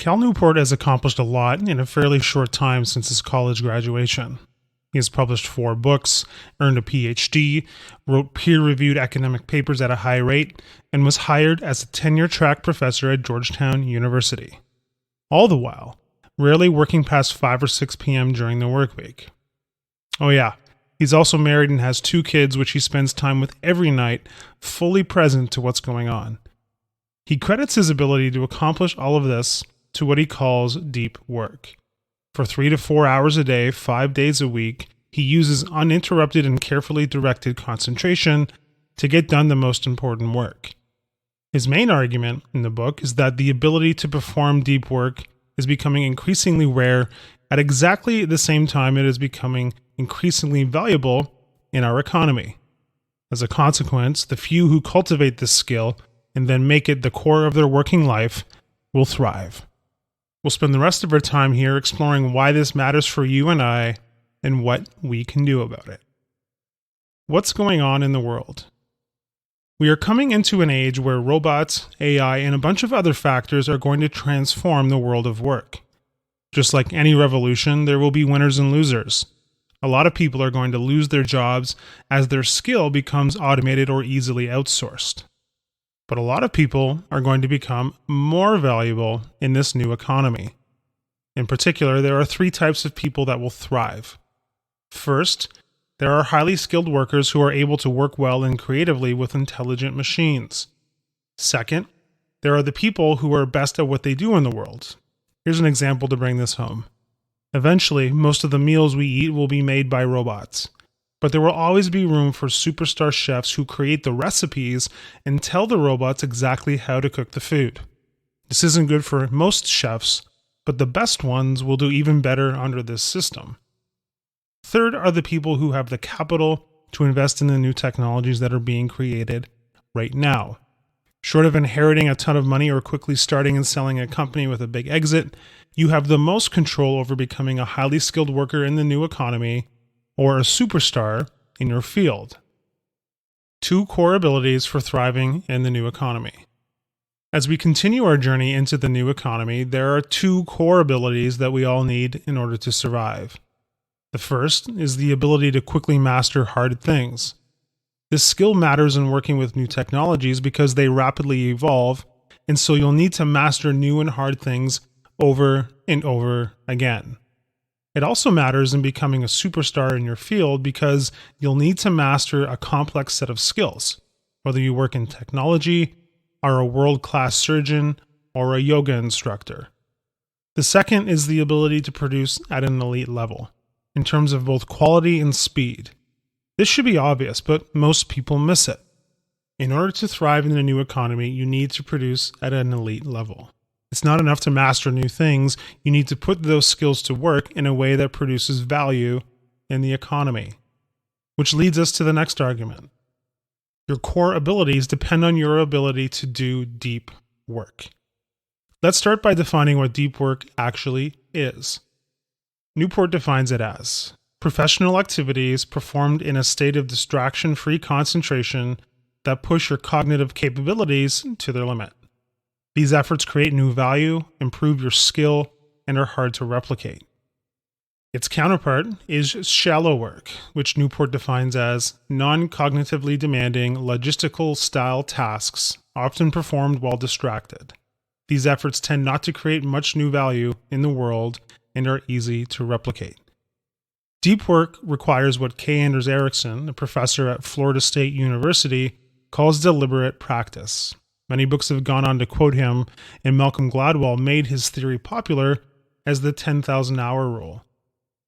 Cal Newport has accomplished a lot in a fairly short time since his college graduation. He has published 4 books, earned a PhD, wrote peer-reviewed academic papers at a high rate, and was hired as a tenure-track professor at Georgetown University. All the while, rarely working past 5 or 6 p.m. during the workweek. Oh yeah, he's also married and has 2 kids which he spends time with every night, fully present to what's going on. He credits his ability to accomplish all of this to what he calls deep work. For 3 to 4 hours a day, 5 days a week, he uses uninterrupted and carefully directed concentration to get done the most important work. His main argument in the book is that the ability to perform deep work is becoming increasingly rare at exactly the same time it is becoming increasingly valuable in our economy. As a consequence, the few who cultivate this skill and then make it the core of their working life will thrive. We'll spend the rest of our time here exploring why this matters for you and I and what we can do about it. What's going on in the world? We are coming into an age where robots, AI, and a bunch of other factors are going to transform the world of work. Just like any revolution, there will be winners and losers. A lot of people are going to lose their jobs as their skill becomes automated or easily outsourced. But a lot of people are going to become more valuable in this new economy. In particular, there are 3 types of people that will thrive. First, there are highly skilled workers who are able to work well and creatively with intelligent machines. Second, there are the people who are best at what they do in the world. Here's an example to bring this home. Eventually, most of the meals we eat will be made by robots. But there will always be room for superstar chefs who create the recipes and tell the robots exactly how to cook the food. This isn't good for most chefs, but the best ones will do even better under this system. Third are the people who have the capital to invest in the new technologies that are being created right now. Short of inheriting a ton of money or quickly starting and selling a company with a big exit, you have the most control over becoming a highly skilled worker in the new economy or a superstar in your field. 2 core abilities for thriving in the new economy. As we continue our journey into the new economy, there are 2 core abilities that we all need in order to survive. The first is the ability to quickly master hard things. This skill matters in working with new technologies because they rapidly evolve, and so you'll need to master new and hard things over and over again. It also matters in becoming a superstar in your field because you'll need to master a complex set of skills, whether you work in technology, are a world-class surgeon, or a yoga instructor. The second is the ability to produce at an elite level, in terms of both quality and speed. This should be obvious, but most people miss it. In order to thrive in the new economy, you need to produce at an elite level. It's not enough to master new things. You need to put those skills to work in a way that produces value in the economy. Which leads us to the next argument. Your core abilities depend on your ability to do deep work. Let's start by defining what deep work actually is. Newport defines it as professional activities performed in a state of distraction-free concentration that push your cognitive capabilities to their limit. These efforts create new value, improve your skill, and are hard to replicate. Its counterpart is shallow work, which Newport defines as non-cognitively demanding, logistical-style tasks, often performed while distracted. These efforts tend not to create much new value in the world and are easy to replicate. Deep work requires what K. Anders Ericsson, a professor at Florida State University, calls deliberate practice. Many books have gone on to quote him, and Malcolm Gladwell made his theory popular as the 10,000-hour rule.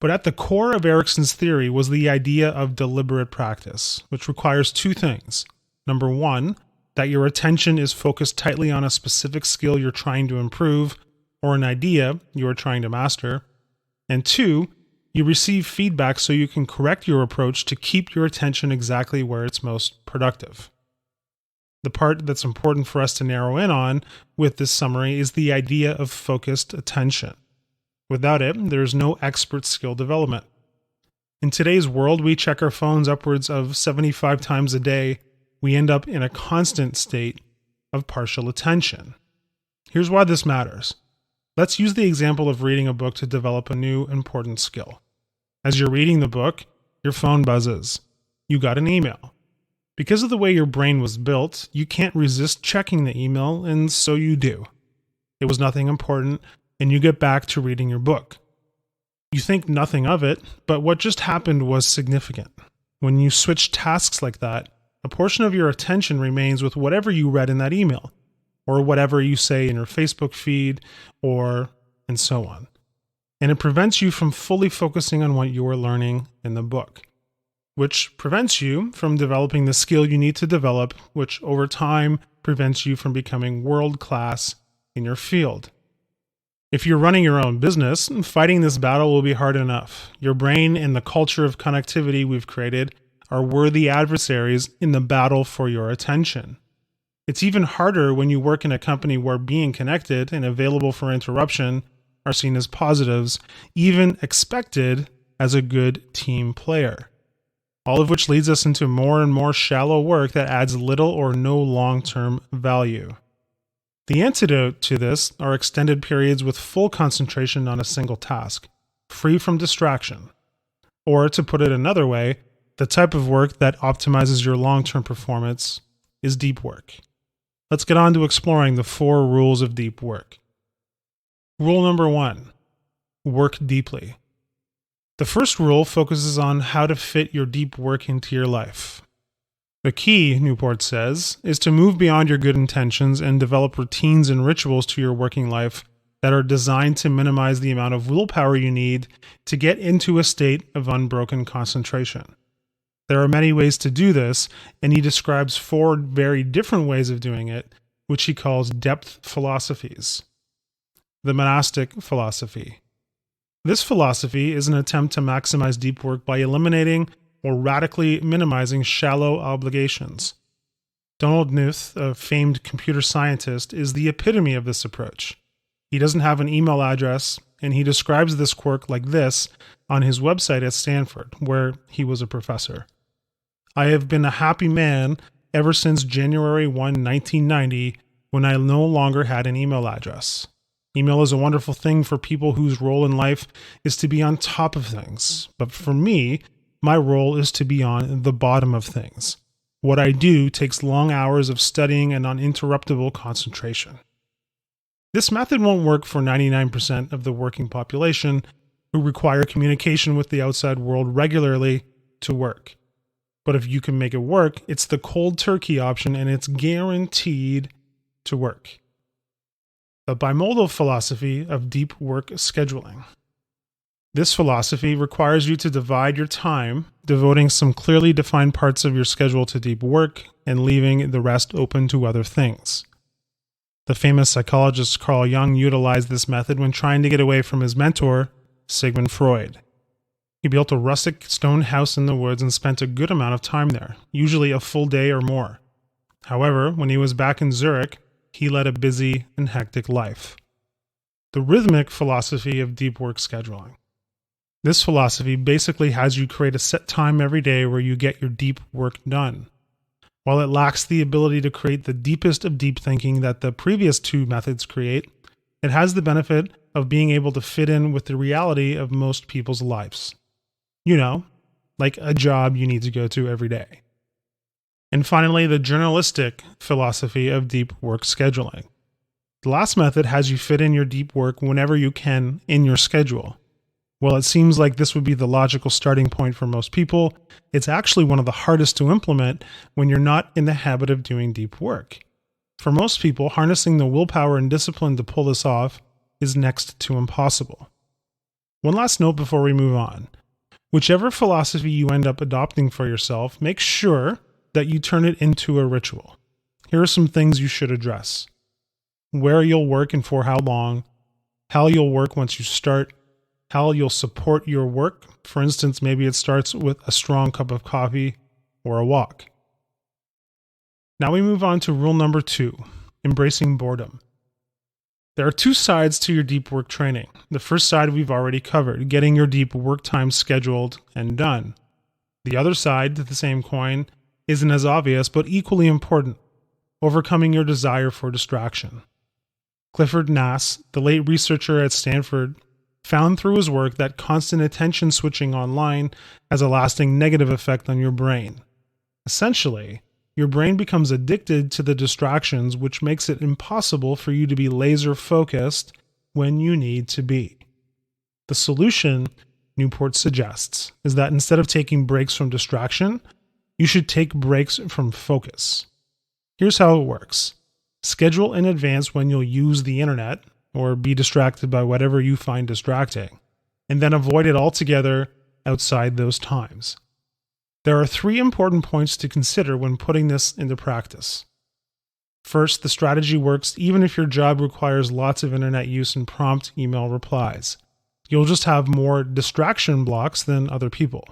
But at the core of Ericsson's theory was the idea of deliberate practice, which requires 2 things. Number 1, that your attention is focused tightly on a specific skill you're trying to improve or an idea you are trying to master. And 2, you receive feedback so you can correct your approach to keep your attention exactly where it's most productive. The part that's important for us to narrow in on with this summary is the idea of focused attention. Without it, there's no expert skill development. In today's world, we check our phones upwards of 75 times a day. We end up in a constant state of partial attention. Here's why this matters. Let's use the example of reading a book to develop a new important skill. As you're reading the book, your phone buzzes. You got an email. Because of the way your brain was built, you can't resist checking the email, and so you do. It was nothing important, and you get back to reading your book. You think nothing of it, but what just happened was significant. When you switch tasks like that, a portion of your attention remains with whatever you read in that email, or whatever you say in your Facebook feed, and so on. And it prevents you from fully focusing on what you are learning in the book, which prevents you from developing the skill you need to develop, which over time prevents you from becoming world-class in your field. If you're running your own business, fighting this battle will be hard enough. Your brain and the culture of connectivity we've created are worthy adversaries in the battle for your attention. It's even harder when you work in a company where being connected and available for interruption are seen as positives, even expected as a good team player. All of which leads us into more and more shallow work that adds little or no long-term value. The antidote to this are extended periods with full concentration on a single task, free from distraction. Or, to put it another way, the type of work that optimizes your long-term performance is deep work. Let's get on to exploring the 4 rules of deep work. Rule number 1, work deeply. The first rule focuses on how to fit your deep work into your life. The key, Newport says, is to move beyond your good intentions and develop routines and rituals to your working life that are designed to minimize the amount of willpower you need to get into a state of unbroken concentration. There are many ways to do this, and he describes 4 very different ways of doing it, which he calls depth philosophies. The monastic philosophy. This philosophy is an attempt to maximize deep work by eliminating or radically minimizing shallow obligations. Donald Knuth, a famed computer scientist, is the epitome of this approach. He doesn't have an email address, and he describes this quirk like this on his website at Stanford, where he was a professor. I have been a happy man ever since January 1, 1990, when I no longer had an email address. Email is a wonderful thing for people whose role in life is to be on top of things, but for me, my role is to be on the bottom of things. What I do takes long hours of studying and uninterruptible concentration. This method won't work for 99% of the working population who require communication with the outside world regularly to work. But if you can make it work, it's the cold turkey option and it's guaranteed to work. The bimodal philosophy of deep work scheduling. This philosophy requires you to divide your time, devoting some clearly defined parts of your schedule to deep work and leaving the rest open to other things. The famous psychologist Carl Jung utilized this method when trying to get away from his mentor, Sigmund Freud. He built a rustic stone house in the woods and spent a good amount of time there, usually a full day or more. However, when he was back in Zurich, he led a busy and hectic life. The rhythmic philosophy of deep work scheduling. This philosophy basically has you create a set time every day where you get your deep work done. While it lacks the ability to create the deepest of deep thinking that the previous 2 methods create, it has the benefit of being able to fit in with the reality of most people's lives. You know, like a job you need to go to every day. And finally, the journalistic philosophy of deep work scheduling. The last method has you fit in your deep work whenever you can in your schedule. While it seems like this would be the logical starting point for most people, it's actually one of the hardest to implement when you're not in the habit of doing deep work. For most people, harnessing the willpower and discipline to pull this off is next to impossible. One last note before we move on. Whichever philosophy you end up adopting for yourself, make sure that you turn it into a ritual. Here are some things you should address. Where you'll work and for how long, how you'll work once you start, how you'll support your work. For instance, maybe it starts with a strong cup of coffee or a walk. Now we move on to rule number 2, embracing boredom. There are 2 sides to your deep work training. The first side we've already covered, getting your deep work time scheduled and done. The other side to the same coin isn't as obvious but equally important, overcoming your desire for distraction. Clifford Nass, the late researcher at Stanford, found through his work that constant attention switching online has a lasting negative effect on your brain. Essentially, your brain becomes addicted to the distractions, which makes it impossible for you to be laser focused when you need to be. The solution, Newport suggests, is that instead of taking breaks from distraction, you should take breaks from focus. Here's how it works. Schedule in advance when you'll use the internet or be distracted by whatever you find distracting, and then avoid it altogether outside those times. There are 3 important points to consider when putting this into practice. First, the strategy works even if your job requires lots of internet use and prompt email replies. You'll just have more distraction blocks than other people.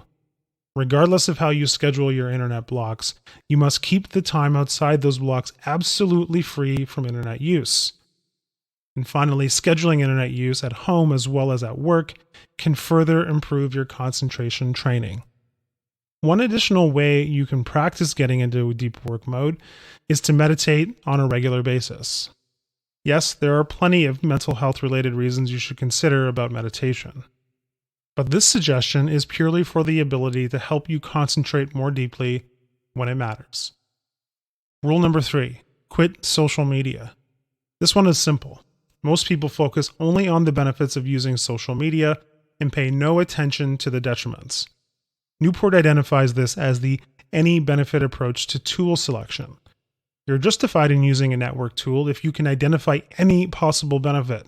Regardless of how you schedule your internet blocks, you must keep the time outside those blocks absolutely free from internet use. And finally, scheduling internet use at home as well as at work can further improve your concentration training. One additional way you can practice getting into deep work mode is to meditate on a regular basis. Yes, there are plenty of mental health related reasons you should consider about meditation. But this suggestion is purely for the ability to help you concentrate more deeply when it matters. Rule number 3, quit social media. This one is simple. Most people focus only on the benefits of using social media and pay no attention to the detriments. Newport identifies this as the any benefit approach to tool selection. You're justified in using a network tool if you can identify any possible benefit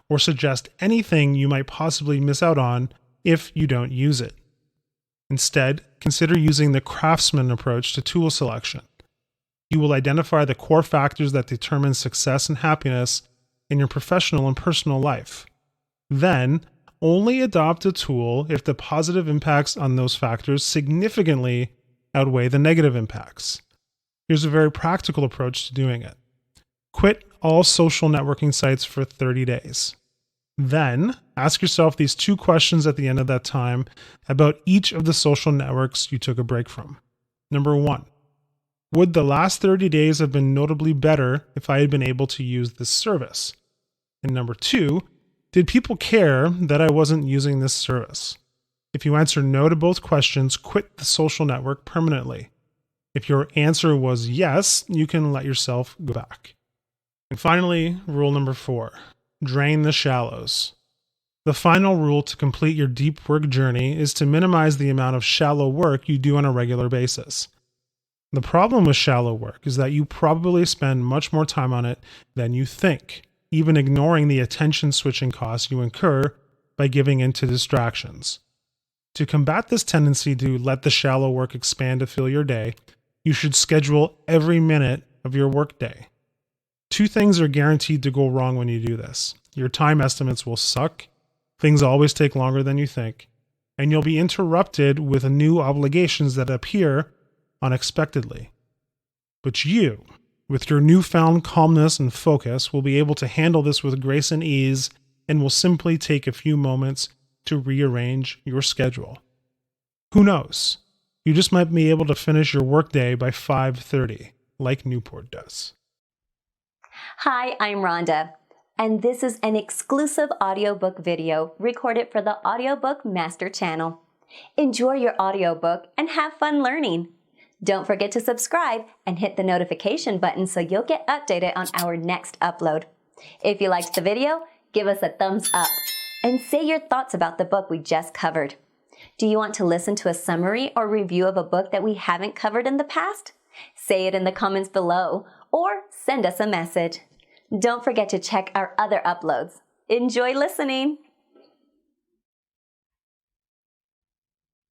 or suggest anything you might possibly miss out on if you don't use it. Instead, consider using the craftsman approach to tool selection. You will identify the core factors that determine success and happiness in your professional and personal life. Then, only adopt a tool if the positive impacts on those factors significantly outweigh the negative impacts. Here's a very practical approach to doing it. Quit all social networking sites for 30 days. Then, ask yourself these 2 questions at the end of that time about each of the social networks you took a break from. Number 1, would the last 30 days have been notably better if I had been able to use this service? And number 2, did people care that I wasn't using this service? If you answer no to both questions, quit the social network permanently. If your answer was yes, you can let yourself go back. And finally, rule number 4, drain the shallows. The final rule to complete your deep work journey is to minimize the amount of shallow work you do on a regular basis. The problem with shallow work is that you probably spend much more time on it than you think, even ignoring the attention switching costs you incur by giving in to distractions. To combat this tendency to let the shallow work expand to fill your day, you should schedule every minute of your workday. 2 things are guaranteed to go wrong when you do this. Your time estimates will suck, things always take longer than you think, and you'll be interrupted with new obligations that appear unexpectedly. But you, with your newfound calmness and focus, will be able to handle this with grace and ease and will simply take a few moments to rearrange your schedule. Who knows? You just might be able to finish your workday by 5:30, like Newport does. Hi, I'm Rhonda, and this is an exclusive audiobook video recorded for the Audiobook Master Channel. Enjoy your audiobook and have fun learning. Don't forget to subscribe and hit the notification button so you'll get updated on our next upload. If you liked the video, give us a thumbs up and say your thoughts about the book we just covered. Do you want to listen to a summary or review of a book that we haven't covered in the past? Say it in the comments below or send us a message. Don't forget to check our other uploads. Enjoy listening!